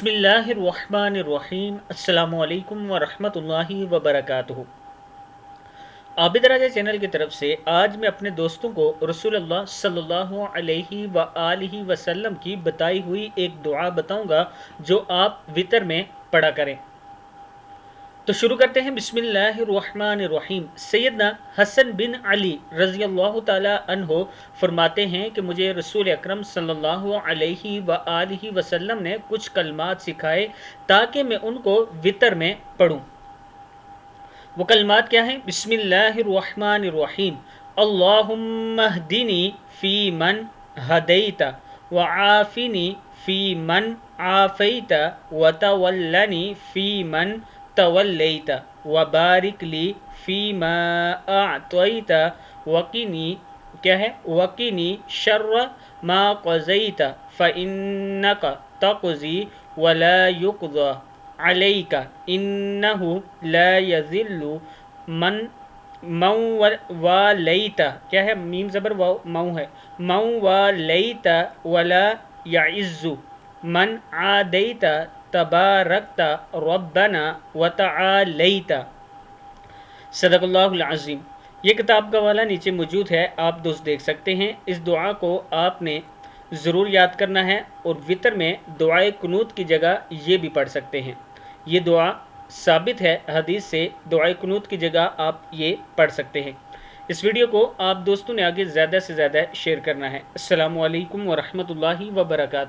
बिस्मिल्लाहिर्रहमानिर्रहीम। अस्सलामु अलैकुम वरहमतुल्लाहि वबरकातुहू। आबिद राजा चैनल की तरफ से आज मैं अपने दोस्तों को रसूलुल्लाह सल्लल्लाहु अलैहि व आलिहि वसल्लम की बताई हुई एक दुआ बताऊंगा जो आप वितर में पढ़ा करें। तो शुरू करते हैं। बिस्मिल्लाहिर्रहमानिर्रहीम। सैयदना हसन बिन अली रज़ी अल्लाह ताला अन्हो फरमाते हैं कि मुझे रसूल अकरम सल्लल्लाहु अलैहि व आलिहि वसल्लम ने कुछ कलमात सिखाए ताकि मैं उनको वितर में पढ़ूं। वो कलमात क्या हैं? बिस्मिल्लाहिर्रहमानिर्रहीम। अल्लाहुम्मा हदिनी फ़ी मन हदैता व आफ़िनी फ़ी मन आफ़ैता व तवल्लनी फ़ी मन तवल्लैता व बारिक ली फ़ीमा अअतैता वक़िनी क्या है वक़िनी शर्र मा क़ज़ैता फ़इन्नका तक़ज़ी वला युक़ज़ा अलैका इन्नहु ला यज़िल्लु मन वालैता क्या है मीम ज़बर मऊ है मऊ वालैता वला यइज़्ज़ु मन आदैता तबारकता रब्बना व तआलैता। सदक़ल्लाहुल अज़ीम। ये किताब का हवाला नीचे मौजूद है, आप दोस्त देख सकते हैं। इस दुआ को आपने ज़रूर याद करना है और वितर में दुआए कुनूत की जगह ये भी पढ़ सकते हैं। ये दुआ साबित है हदीस से, दुआए कुनूत की जगह आप ये पढ़ सकते हैं। इस वीडियो को आप दोस्तों ने आगे ज़्यादा से ज़्यादा शेयर करना है। अस्सलामु अलैकुम व रहमतुल्लाहि व बरकातुहू।